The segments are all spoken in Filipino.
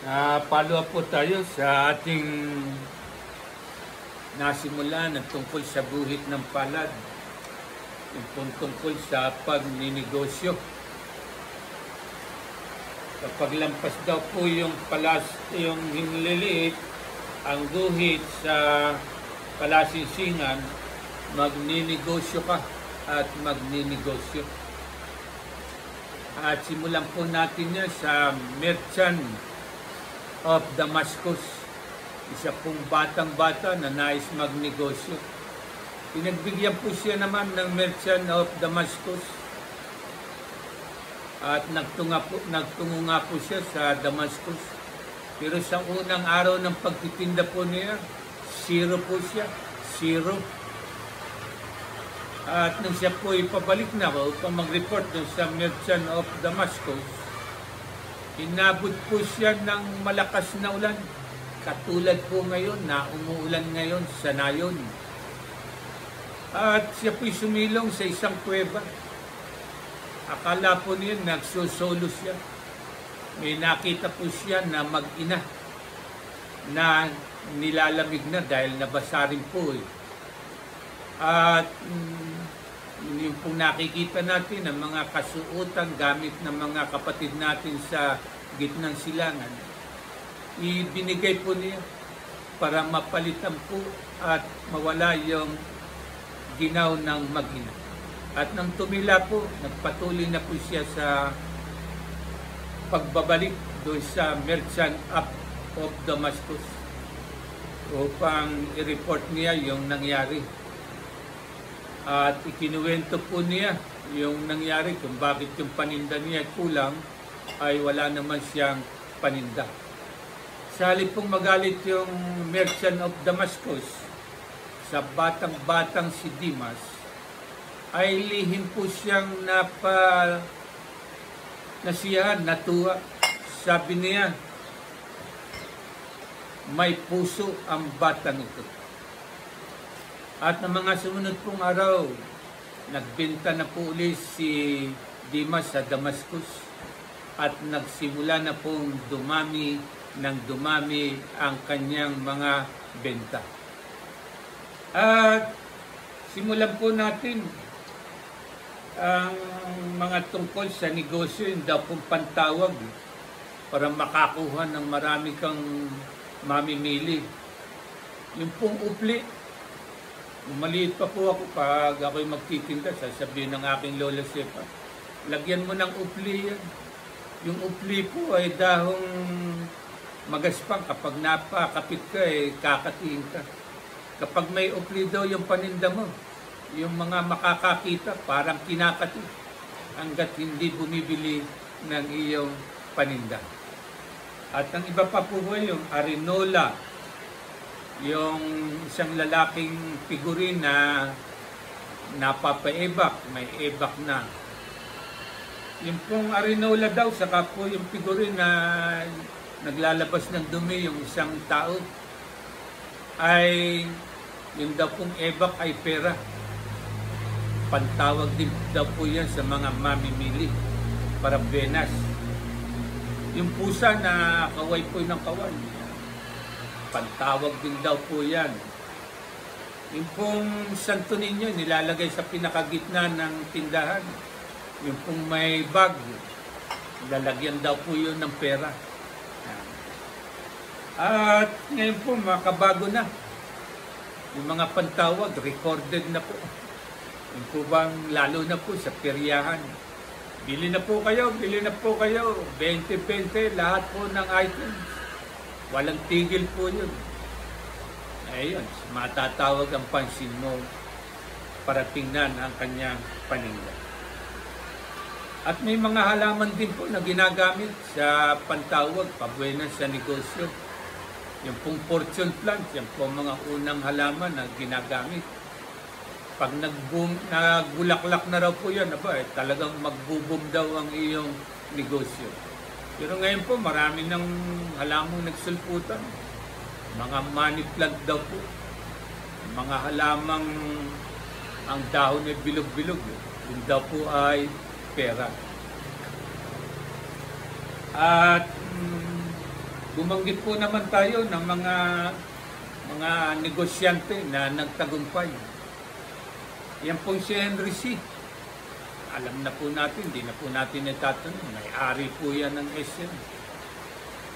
Follow up po tayo sa ating nasimulan ng tungkol sa guhit ng palad, yung tungkol sa pagninegosyo. Kapag lampas daw po yung hinliliit, ang guhit sa palasinsingan, magninegosyo ka at magninegosyo. At simulan po natin yan sa Merchant of Damascus, isa pong batang-bata na nais magnegosyo. Pinagbigyan po siya naman ng Merchant of Damascus at nagtungo nga po siya sa Damascus. Pero sa unang araw ng pagtitinda po niya, zero po siya, zero. At nung siya po ipabalik na upang mag-report dun sa Merchant of Damascus, inabot po siya ng malakas na ulan. Katulad po ngayon na umuulan ngayon sa Nayon. At siya po'y sumilong sa isang kuweba. Akala po niya nagsusolo siya. May nakita po siya na mag-ina na nilalamig na dahil nabasa rin po eh. At yung pong nakikita natin ng mga kasuotan gamit ng mga kapatid natin sa gitnang silangan, ibinigay po niya para mapalitan po at mawala yung ginaw ng mag-ina. At nang tumila po, nagpatuloy na po siya sa pagbabalik doon sa Merchant of Damascus upang i-report niya yung nangyari. At ikinuwento po niya yung nangyari kung bakit yung paninda niya kulang ay wala naman siyang paninda. Sa halip pong magalit yung Merchant of Damascus sa batang-batang si Dimas, ay lihim po siyang nasiyahan, natuwa. Sabi niya, may puso ang batang ito. At ng mga sumunod pong araw, nagbenta na po ulit si Dimas sa Damascus at nagsimula na pong dumami ang kanyang mga benta. At simulan po natin ang mga tungkol sa negosyo, yung daw pong pantawag para makakuha ng marami kang mamimili. Yung pong upli, maliit pa po ako pag ako'y magtitinda, sasabihin ng aking lola Sepa, lagyan mo ng upli yan. Yung upli po ay dahong magaspang, kapag napakapit ka kakatiin ka. Kapag may upli daw yung paninda mo, yung mga makakakita parang kinakati hanggat hindi bumibili ng iyong paninda. At ang iba pa po yung arinola, yung isang lalaking figurin na napapaebak, may ebak na. Yung pong arinola daw, saka po yung figurin na naglalabas ng dumi yung isang tao, ay yung daw pong ebak ay pera. Pantawag din daw po yan sa mga mamimili para benas. Yung pusa na kaway po ng kaway, pantawag din daw po yan. Yung pong Santo Niño, nilalagay sa pinakagitna ng tindahan. Yung pong may bag, lalagyan daw po yun ng pera. At ngayon po, makabago na. Yung mga pantawag, recorded na po. Yung po bang, lalo na po sa peryahan. Bili na po kayo, 20-20, lahat po ng items. Walang tigil po yun. Ayun, matatawag ang pansin mo para tingnan ang kanyang paninda. At may mga halaman din po na ginagamit sa pantawag, pabuenas sa negosyo. Yung pong fortune plant, yung pong mga unang halaman na ginagamit. Pag nagbulaklak na raw po yan, talagang magbo-boom daw ang iyong negosyo. Pero ngayon po, marami ng halamang nagsulputan. Mga money plant daw po. Mga halamang ang dahon ay bilog-bilog. Yung daw po ay pera. At Bumanggit po naman tayo ng mga negosyante na nagtagumpay. Yan po si Henry C. Alam na po natin, hindi na po natin itatanong. May-ari po yan ng SM.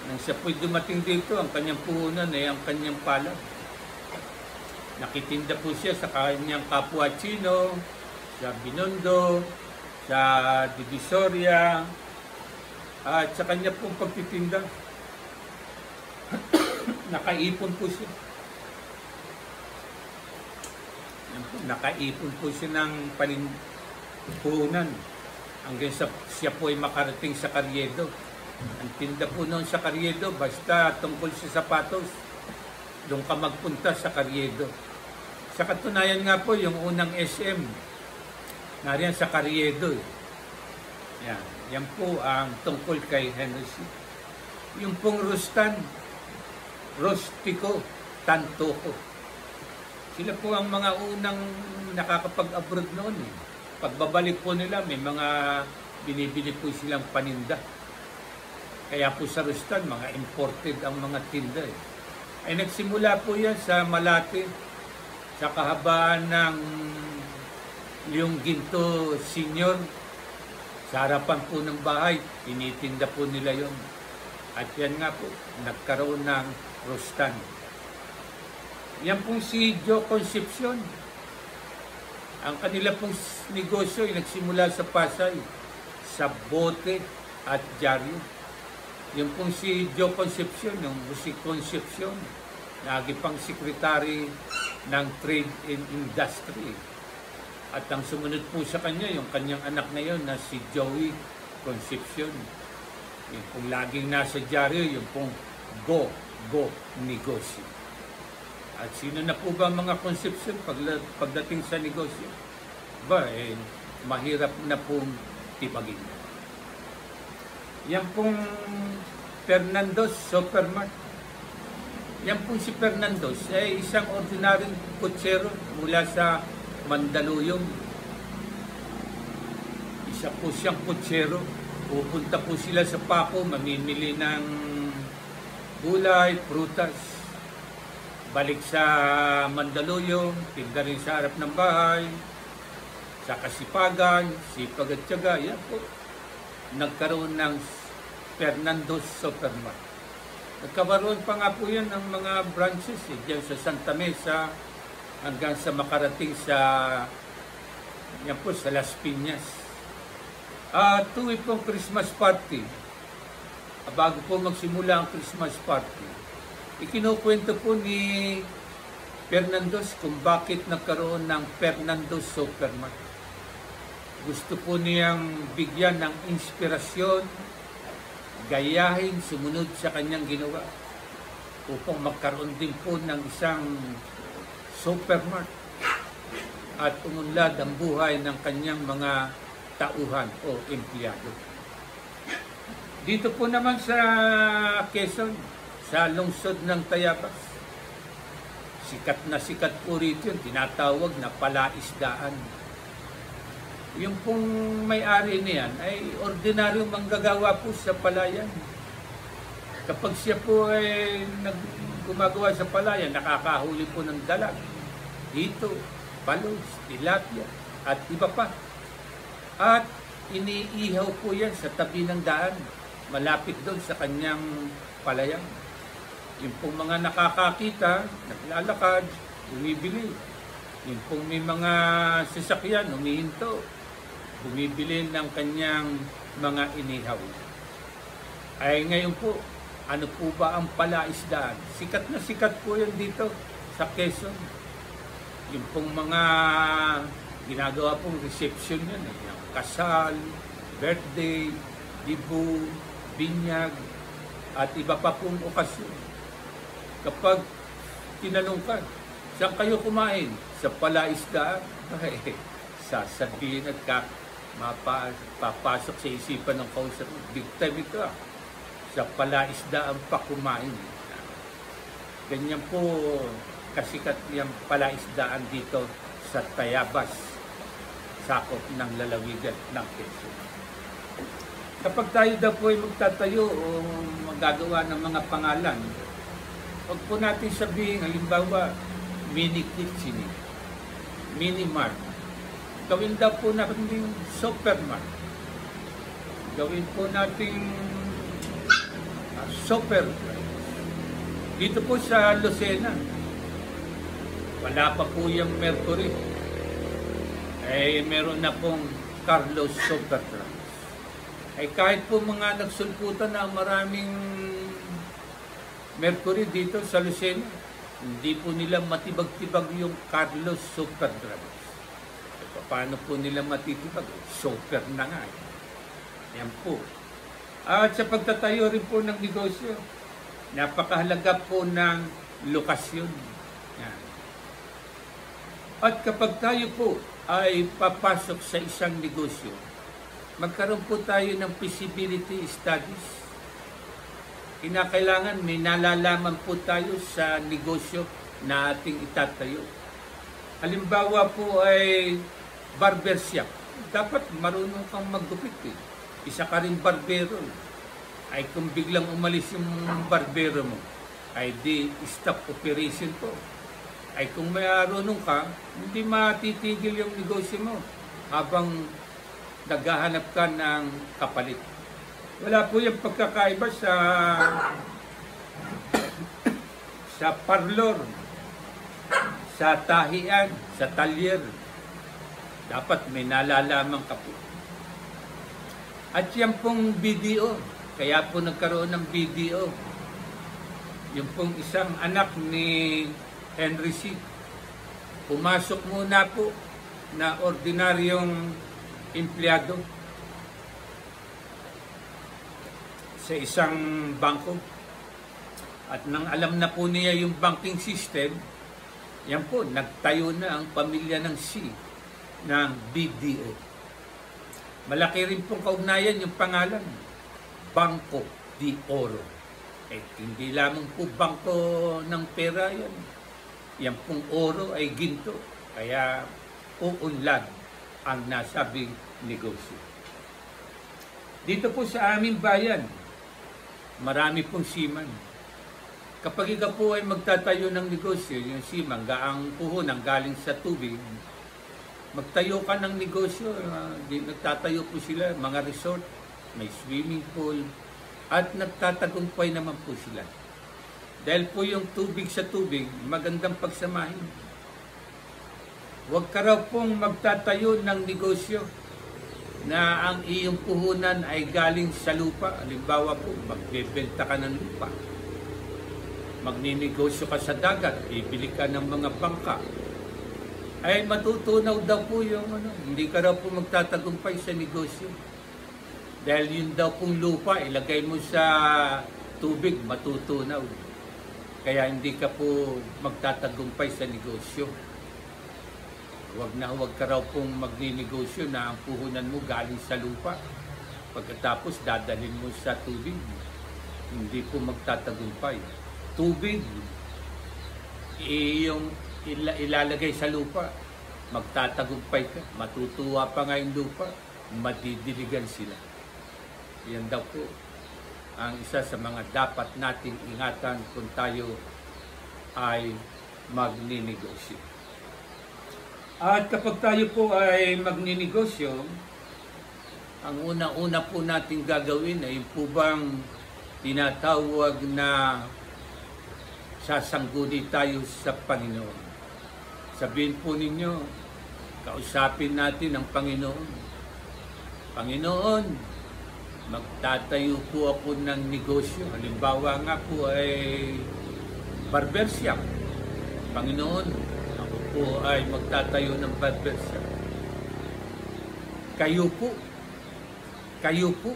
Nang siya po'y dumating dito, ang kanyang puhunan ay ang kanyang palad. Nakitinda po siya sa kanyang kapwa Chino, sa Binondo, sa Divisoria, at sa kanya pong pagtitinda. Nakaipon po siya. Nakaipon po siya ng puhunan hanggang siya po ay makarating sa Carriedo. Ang tinda po noon sa Carriedo, basta tungkol sa sapatos, doon ka magpunta sa Carriedo. Sa katunayan nga po, yung unang SM, nariyan sa Carriedo. Yan po ang tungkol kay Henry C. Yung pong Rostico, Tantoko. Sila po ang mga unang nakakapag-abroad noon. Pagbabalik po nila, may mga binibili po silang paninda. Kaya po sa Rustan, mga imported ang mga tinda. Ay nagsimula po yan sa Malate, sa kahabaan ng yung Ginto Senior. Sa harapan po ng bahay, tinitinda po nila yon. At yan nga po, nagkaroon ng Rustan. Yan pong si Joe Concepcion. Ang kanila pong negosyo ay nagsimula sa Pasay, sa Bote at Diaryo. Yung pong si Joe Concepcion, yung si Concepcion, lagi pang sekretary ng Trade and Industry. At ang sumunod po sa kanya, yung kanyang anak ngayon na si Joey Concepcion. Yung pong laging nasa Diaryo, yung pong Go Negosyo. At sino na po ba mga Concepcion pagdating sa negosyo? Mahirap na pong tipagin. Yan pong Fernando's Supermart. Yan pong si Fernando's ay isang ordinaryong kutsero mula sa Mandaluyong. Isa po siyang kutsero. Pupunta po sila sa Paco, mamimili ng gulay, prutas. Balik sa Mandaluyong, tinda rin sa harap ng bahay, sa kasipagan, sipag at tiyaga. Yan po, nagkaroon ng Fernando's Supermart. Nagkaroon pa nga po yan ng mga branches dyan sa Santa Mesa hanggang sa makarating sa yan po, sa Las Piñas. Tuwing pong Christmas party, bago po magsimula ang Christmas party, ikinukwento po ni Fernando's kung bakit nagkaroon ng Fernando's Supermart. Gusto po niyang bigyan ng inspirasyon, gayahin, sumunod sa kanyang ginawa upang magkaroon din po ng isang supermart at umunlad ang buhay ng kanyang mga tauhan o empleyado. Dito po naman sa Quezon, sa lungsod ng Tayabas, sikat na sikat po rito yung tinatawag na palaisdaan. Yung pong may-ari niyan ay ordinaryong manggagawa po sa palayan. Kapag siya po ay gumagawa sa palayan, nakakahuli po ng dalag, dito, palos, tilapia, at iba pa. At iniihaw po yan sa tabi ng daan, malapit doon sa kanyang palayan. Yung pong mga nakakakita, naglalakad, bumibili. Yung pong may mga sasakyan, humihinto, bumibili ng kanyang mga inihaw. Ay ngayon po, ano po ba ang palaisdaan? Sikat na sikat po yan dito sa Quezon. Yung pong mga ginagawa pong reception yan, yung kasal, birthday, dibu, binyag, at iba pa pong okasyon. Kapag tinanong ka, saan kayo kumain? Sa palaisdaan? Sasabihin at papasok sa isipan ng kausap, big time ito sa palaisdaan pa kumain. Ganyan po kasikat yung palaisdaan dito sa Tayabas, sakop ng lalawigan ng Quezon. Kapag tayo daw po ay magtatayo o gagawa ng mga pangalan, huwag po natin sabihin, halimbawa, mini kitchen, mini mart. Gawin daw po natin supermart. Gawin po natin super. Dito po sa Lucena, wala pa po yung Mercury. Meron na pong Carlos Supertrans. Kahit po mga nagsulputan na maraming Mercury dito sa Lucena, hindi po nila matibag-tibag yung Carlos Supertrans. Paano po nila matitibag? Super na nga. Yan po. At sa pagtatayo rin po ng negosyo, napakahalaga po ng lokasyon. Yan. At kapag tayo po ay papasok sa isang negosyo, magkaroon po tayo ng feasibility studies. Kinakailangan may nalalaman po tayo sa negosyo na ating itatayo. Halimbawa po ay barbershop. Dapat marunong kang maggupit. Isa ka rin barbero. Kung biglang umalis yung barbero mo, di stop operation po. Kung marunong ka, hindi matitigil yung negosyo mo habang naghahanap ka ng kapalit. Wala po yung pagkakaiba sa parlor, sa tahian, sa talyer. Dapat may nalalaman ka po. At yan pong BDO, kaya po nagkaroon ng BDO. Yung pong isang anak ni Henry C. Pumasok muna po na ordinaryong empleyado sa isang bangko. At nang alam na po niya yung banking system, yan po, nagtayo na ang pamilya ng C ng BDO. Malaki rin pong kaugnayan yung pangalan, Banco de Oro. Hindi lamang po bangko ng pera yan. Yan pong oro ay ginto. Kaya uunlad ang nasabing negosyo. Dito po sa aming bayan, marami pong seaman. Kapag ikaw po ay magtatayo ng negosyo, yung seaman, ang puhunan galing sa tubig, magtayo ka ng negosyo, nagtatayo po sila, mga resort, may swimming pool, at nagtatagumpay naman po sila. Dahil po yung tubig sa tubig, magandang pagsamahin. Huwag ka raw pong magtatayo ng negosyo na ang iyong puhunan ay galing sa lupa. Halimbawa po, magbebenta ka ng lupa. Magninegosyo ka sa dagat, bibili ka ng mga bangka. Matutunaw daw po yung hindi ka raw po magtatagumpay sa negosyo. Dahil yun daw pong lupa, ilagay mo sa tubig, matutunaw. Kaya hindi ka po magtatagumpay sa negosyo. Huwag ka raw pong magninegosyo na ang puhunan mo galing sa lupa. Pagkatapos dadalhin mo sa tubig, hindi po magtatagumpay. Tubig, yung ilalagay sa lupa, magtatagumpay ka, matutuwa pa nga yung lupa, madidiligan sila. Yan daw po ang isa sa mga dapat nating ingatan kung tayo ay magninegosyo. At kapag tayo po ay magninegosyo, ang una-una po nating gagawin ay po bang tinatawag na sasangguni tayo sa Panginoon. Sabihin po ninyo, kausapin natin ang Panginoon. Panginoon, magtatayo po ako ng negosyo. Halimbawa nga po ay barbershop. Panginoon, ako po ay magtatayo ng barbershop. Kayo po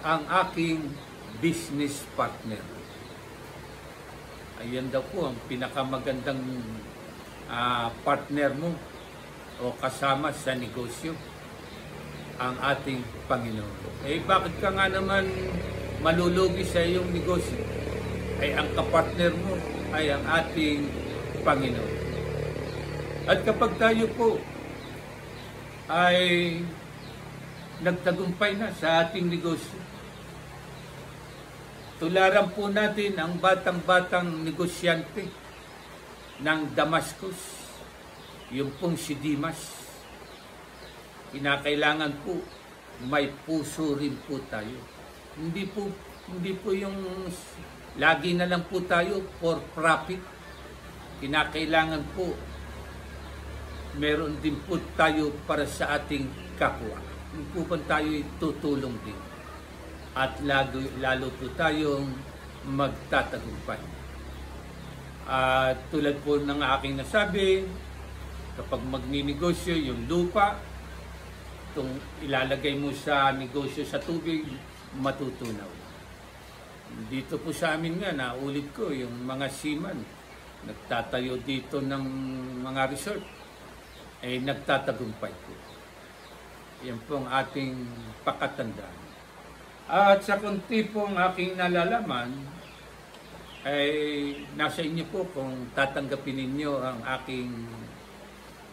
ang aking business partner. Ayan daw po ang pinakamagandang partner mo o kasama sa negosyo, ang ating Panginoon. Bakit ka nga naman malulugi sa iyong negosyo? Ang kapartner mo ay ang ating Panginoon. At kapag tayo po ay nagtagumpay na sa ating negosyo, Tularan po natin ang batang-batang negosyante ng Damascus, yung pong si Dimas. Kinakailangan po may puso rin po tayo. Hindi po yung lagi na lang po tayo for profit. Kinakailangan po meron din po tayo para sa ating kapwa. Hindi po pa tayo tutulong din. At lalo po tayong magtatagumpay. At tulad po ng aking nasabi, kapag magninegosyo yung lupa, itong ilalagay mo sa negosyo sa tubig, matutunaw. Dito po sa amin nga, naulit ko, yung mga seaman, nagtatayo dito ng mga resort, ay nagtatagumpay po. Yan po ang ating pakatandaan. At sa kunti pong aking nalalaman, ay nasa inyo po kung tatanggapin ninyo ang aking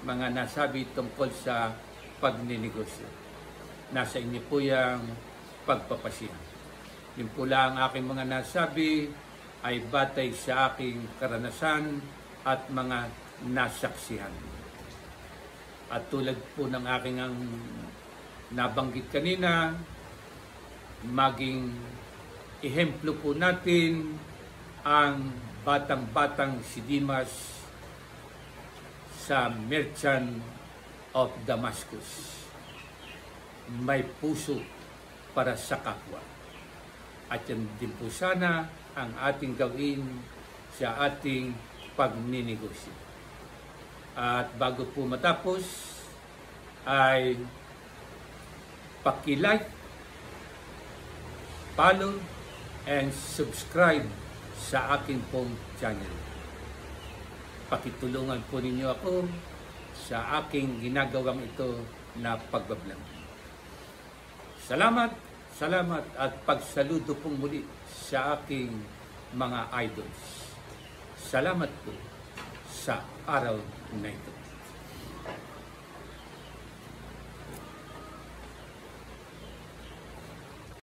mga nasabi tungkol sa pagninegosyo. Nasa inyo po yung pagpapasya. Yun po lang ang aking mga nasabi ay batay sa aking karanasan at mga nasaksihan. At tulad po ng aking ang nabanggit kanina, maging ehemplo po natin ang batang-batang si Dimas sa Merchant of Damascus. May puso para sa kapwa. At yan din po sana ang ating gawin sa ating pagninegosyo. At bago po matapos, ay paki-like, follow, and subscribe sa aking pong channel. Pakitulungan po ninyo ako sa aking ginagawang ito na pagbablog. Salamat, salamat at pagsaludo pong muli sa aking mga idols. Salamat po sa araw na ito.